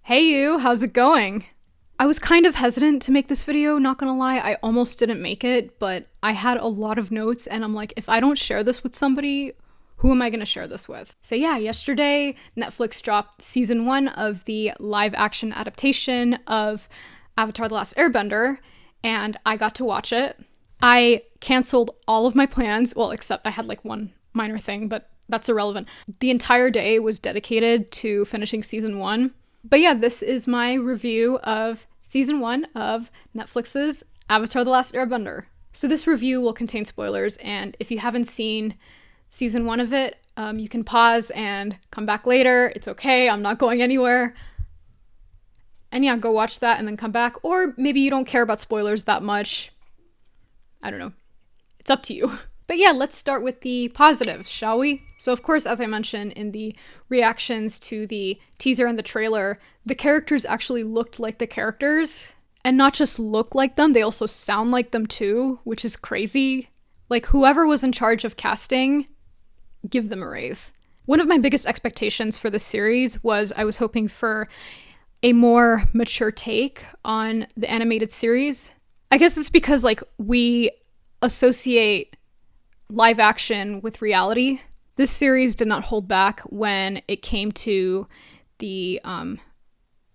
Hey you, how's it going? I was kind of hesitant to make this video, not gonna lie. I almost didn't make it, but I had a lot of notes and I'm like, if I don't share this with somebody, who am I gonna share this with? So yeah, yesterday Netflix dropped season 1 of the live action adaptation of Avatar: The Last Airbender, and I got to watch it. I canceled all of my plans, well, except I had like one minor thing, but that's irrelevant. The entire day was dedicated to finishing season 1. But yeah, this is my review of season 1 of Netflix's Avatar: The Last Airbender. So this review will contain spoilers, and if you haven't seen season 1 of it, you can pause and come back later. It's okay, I'm not going anywhere. And yeah, go watch that and then come back. Or maybe you don't care about spoilers that much. I don't know. It's up to you. But yeah, let's start with the positives, shall we? So of course, as I mentioned in the reactions to the teaser and the trailer, the characters actually looked like the characters. And not just look like them, they also sound like them too, which is crazy. Like, whoever was in charge of casting, give them a raise. One of my biggest expectations for this series was I was hoping for a more mature take on the animated series. I guess it's because, like, we associate live action with reality. This series did not hold back when it came to the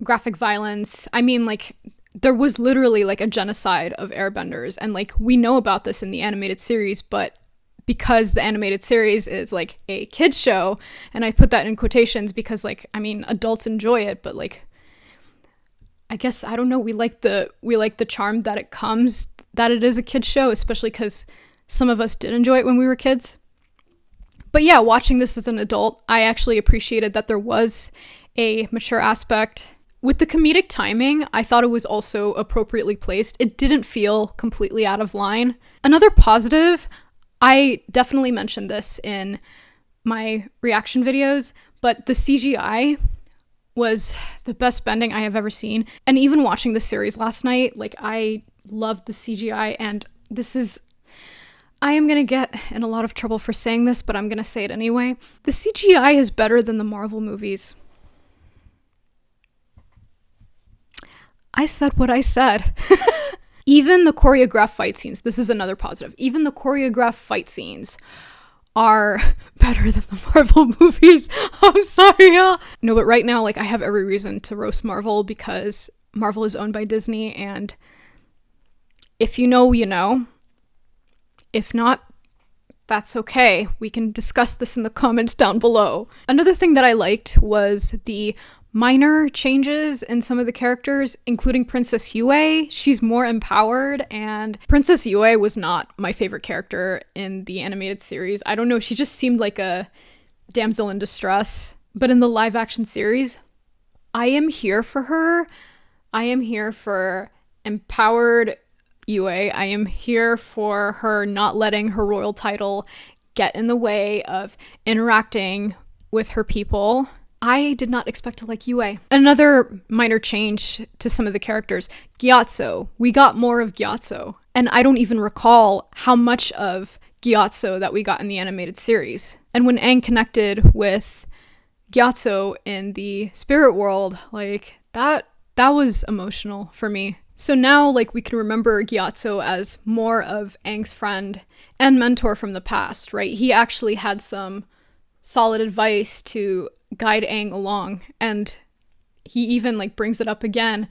graphic violence. I mean, like, there was literally like a genocide of airbenders, and like we know about this in the animated series, but because the animated series is like a kid's show, and I put that in quotations because, like, I mean, adults enjoy it, but like, I guess, I don't know, we like the charm that it is a kid's show, especially because some of us did enjoy it when we were kids. But yeah, watching this as an adult, I actually appreciated that there was a mature aspect. With the comedic timing, I thought it was also appropriately placed. It didn't feel completely out of line. Another positive, I definitely mentioned this in my reaction videos, but the CGI was the best bending I have ever seen. And even watching the series last night, like, I loved the CGI, and I am gonna get in a lot of trouble for saying this, but I'm gonna say it anyway. The CGI is better than the Marvel movies. I said what I said. Even the choreographed fight scenes, this is another positive, even the choreographed fight scenes are better than the Marvel movies. I'm sorry, y'all. No, but right now, like, I have every reason to roast Marvel because Marvel is owned by Disney, and if you know, you know. If not, that's okay. We can discuss this in the comments down below. Another thing that I liked was the minor changes in some of the characters, including Princess Yue. She's more empowered, and Princess Yue was not my favorite character in the animated series. I don't know, she just seemed like a damsel in distress. But in the live action series, I am here for her. I am here for empowered Yue. I am here for her not letting her royal title get in the way of interacting with her people. I did not expect to like Yue. Another minor change to some of the characters, Gyatso. We got more of Gyatso, and I don't even recall how much of Gyatso that we got in the animated series. And when Aang connected with Gyatso in the spirit world, like, that was emotional for me. So now, like, we can remember Gyatso as more of Aang's friend and mentor from the past, right? He actually had some solid advice to guide Aang along, and he even, like, brings it up again,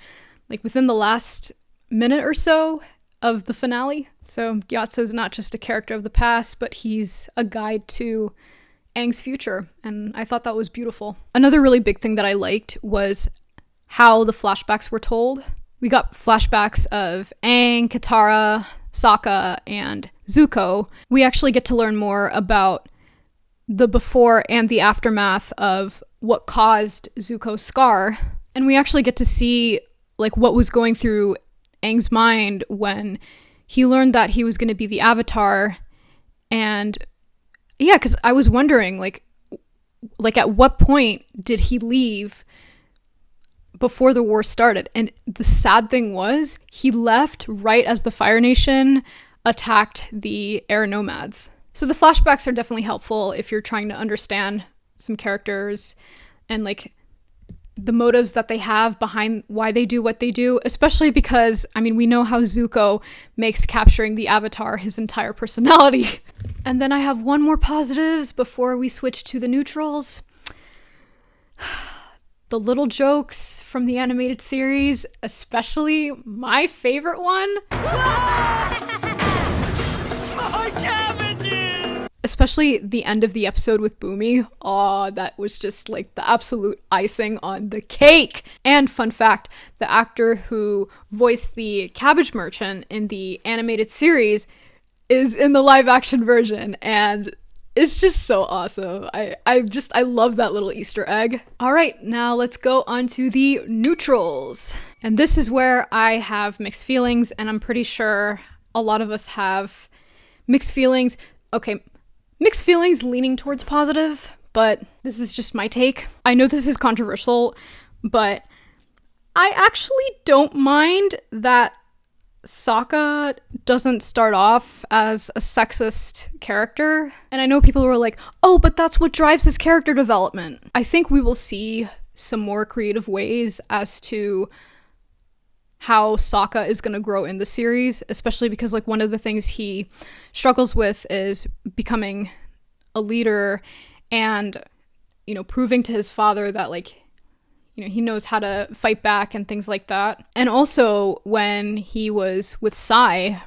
like, within the last minute or so of the finale. So Gyatso's not just a character of the past, but he's a guide to Aang's future, and I thought that was beautiful. Another really big thing that I liked was how the flashbacks were told. We got flashbacks of Aang, Katara, Sokka, and Zuko. We actually get to learn more about the before and the aftermath of what caused Zuko's scar. And we actually get to see, like, what was going through Aang's mind when he learned that he was going to be the Avatar. And yeah, because I was wondering, like at what point did he leave before the war started? And the sad thing was, he left right as the Fire Nation attacked the air nomads. So the flashbacks are definitely helpful if you're trying to understand some characters and, like, the motives that they have behind why they do what they do, especially because, I mean, we know how Zuko makes capturing the Avatar his entire personality. And then I have one more positives before we switch to the neutrals. The little jokes from the animated series, especially my favorite one. My cabbages! Especially the end of the episode with Boomy. Oh, that was just like the absolute icing on the cake. And fun fact, the actor who voiced the cabbage merchant in the animated series is in the live action version, and it's just so awesome. I love that little Easter egg. All right, now let's go on to the neutrals. And this is where I have mixed feelings, and I'm pretty sure a lot of us have mixed feelings. Okay, mixed feelings leaning towards positive, but this is just my take. I know this is controversial, but I actually don't mind that Sokka doesn't start off as a sexist character. And I know people were like, oh, but that's what drives his character development. I think we will see some more creative ways as to how Sokka is going to grow in the series, especially because like one of the things he struggles with is becoming a leader and, you know, proving to his father that like, you know, he knows how to fight back and things like that. And also when he was with Sai,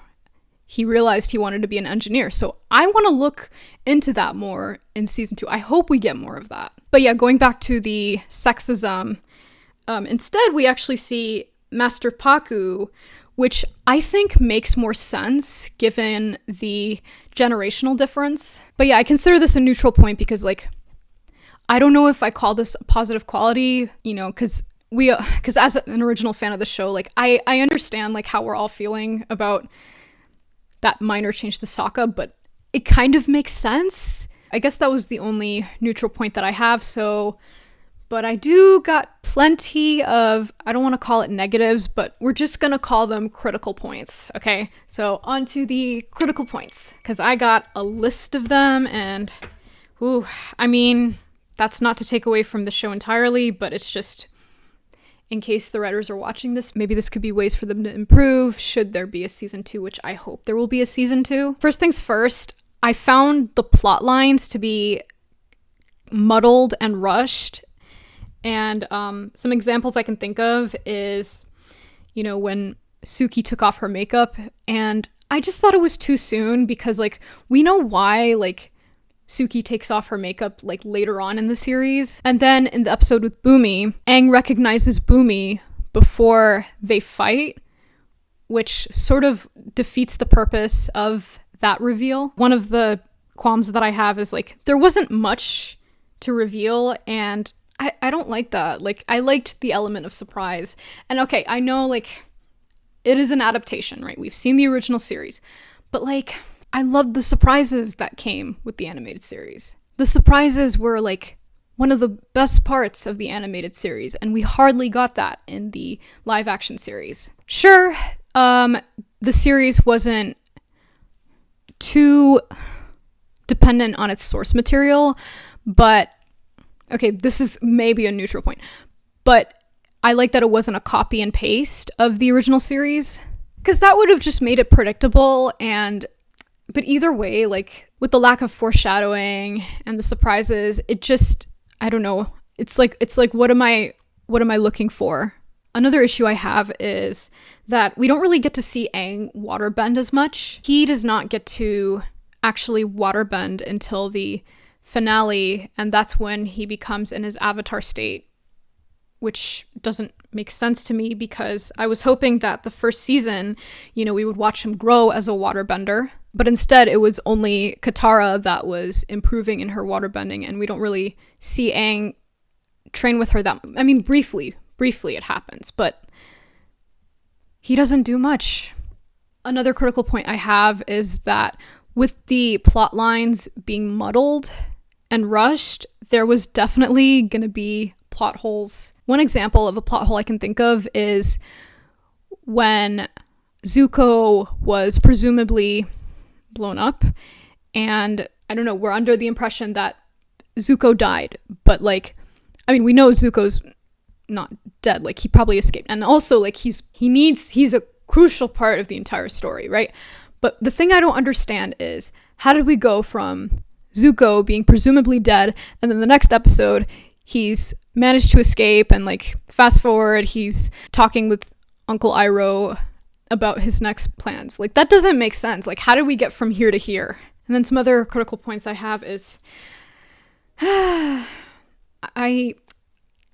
he realized he wanted to be an engineer. So I want to look into that more in season 2. I hope we get more of that. But yeah, going back to the sexism, instead we actually see Master Paku, which I think makes more sense given the generational difference. But yeah, I consider this a neutral point because like, I don't know if I call this a positive quality, you know, because as an original fan of the show, like I understand like how we're all feeling about that minor change to Sokka, but it kind of makes sense. I guess that was the only neutral point that I have. So, but I do got plenty of, I don't want to call it negatives, but we're just going to call them critical points. Okay. So on to the critical points, because I got a list of them and, ooh, I mean, that's not to take away from the show entirely, but it's just in case the writers are watching this, maybe this could be ways for them to improve should there be a season 2, which I hope there will be a season 2. First things first, I found the plot lines to be muddled and rushed. And some examples I can think of is, you know, when Suki took off her makeup, and I just thought it was too soon because like we know why like Suki takes off her makeup like later on in the series. And then in the episode with Boomy, Aang recognizes Boomy before they fight, which sort of defeats the purpose of that reveal. One of the qualms that I have is like there wasn't much to reveal, and I don't like that. Like I liked the element of surprise. And okay, I know like it is an adaptation, right? We've seen the original series, but like I loved the surprises that came with the animated series. The surprises were like one of the best parts of the animated series, and we hardly got that in the live action series. Sure, the series wasn't too dependent on its source material, but okay, this is maybe a neutral point, but I like that it wasn't a copy and paste of the original series, because that would have just made it predictable. And but either way, like with the lack of foreshadowing and the surprises, it just, I don't know. It's like what am I looking for? Another issue I have is that we don't really get to see Aang waterbend as much. He does not get to actually waterbend until the finale, and that's when he becomes in his avatar state, which doesn't make sense to me because I was hoping that the first season, you know, we would watch him grow as a waterbender, but instead it was only Katara that was improving in her waterbending, and we don't really see Aang train with her that, I mean, briefly it happens, but he doesn't do much. Another critical point I have is that with the plot lines being muddled and rushed, there was definitely gonna be plot holes. One example of a plot hole I can think of is when Zuko was presumably blown up, and I don't know, we're under the impression that Zuko died, but like, I mean, we know Zuko's not dead. Like, he probably escaped. And also, like, he's a crucial part of the entire story, right? But the thing I don't understand is, how did we go from Zuko being presumably dead, and then the next episode, he's managed to escape, and like, fast forward, he's talking with Uncle Iroh about his next plans. Like, that doesn't make sense. Like, how did we get from here to here? And then some other critical points I have is, I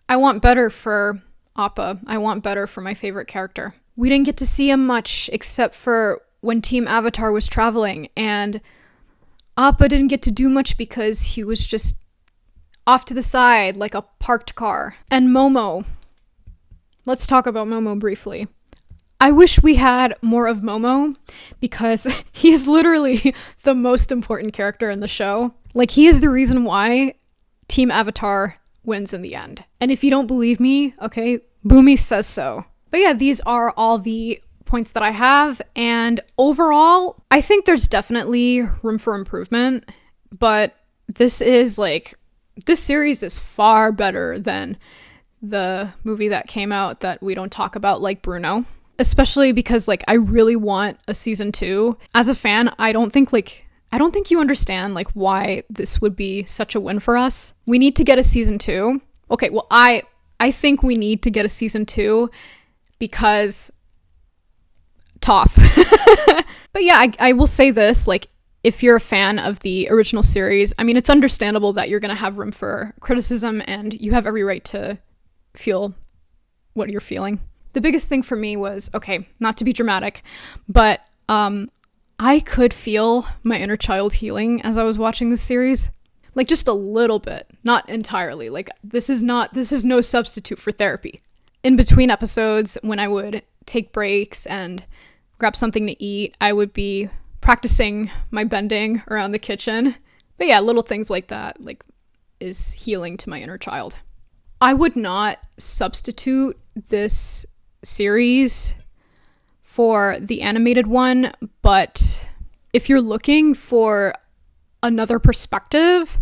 want better for Appa. I want better for my favorite character. We didn't get to see him much except for when Team Avatar was traveling, and Appa didn't get to do much because he was just off to the side like a parked car. And Momo. Let's talk about Momo briefly. I wish we had more of Momo because he is literally the most important character in the show. Like, he is the reason why Team Avatar wins in the end. And if you don't believe me, okay, Boomy says so. But yeah, these are all the points that I have, and overall, I think there's definitely room for improvement, but this series is far better than the movie that came out that we don't talk about, like Bruno. Especially because, like, I really want a season 2. As a fan, I don't think you understand, like, why this would be such a win for us. We need to get a season 2. Okay, well, I think we need to get a season 2 because Toph. But yeah, I will say this, like, if you're a fan of the original series, I mean, it's understandable that you're going to have room for criticism, and you have every right to feel what you're feeling. The biggest thing for me was, okay, not to be dramatic, but I could feel my inner child healing as I was watching this series. Like, just a little bit, not entirely. Like, this is no substitute for therapy. In between episodes, when I would take breaks and grab something to eat, I would be practicing my bending around the kitchen. But yeah, little things like that, like, is healing to my inner child. I would not substitute this series for the animated one, but if you're looking for another perspective,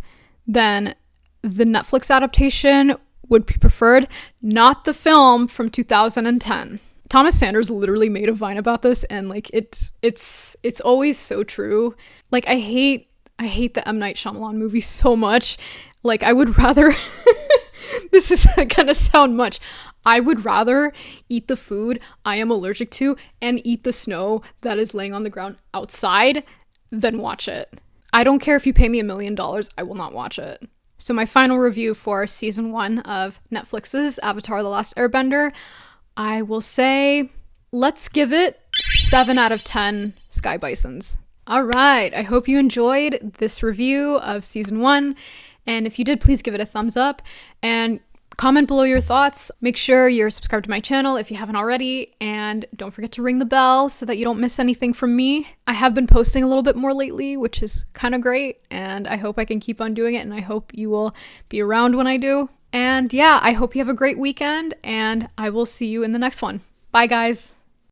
then the Netflix adaptation would be preferred, not the film from 2010. Thomas Sanders literally made a Vine about this, and like, it's always so true. Like, I hate the M. Night Shyamalan movie so much. Like, I would rather this is gonna sound much. I would rather eat the food I am allergic to and eat the snow that is laying on the ground outside than watch it. I don't care if you pay me $1 million, I will not watch it. So my final review for season 1 of Netflix's Avatar: The Last Airbender, I will say, let's give it 7 out of 10 sky bisons. All right, I hope you enjoyed this review of season 1. And if you did, please give it a thumbs up and comment below your thoughts. Make sure you're subscribed to my channel if you haven't already, and don't forget to ring the bell so that you don't miss anything from me. I have been posting a little bit more lately, which is kind of great, and I hope I can keep on doing it, and I hope you will be around when I do. And yeah, I hope you have a great weekend, and I will see you in the next one. Bye, guys.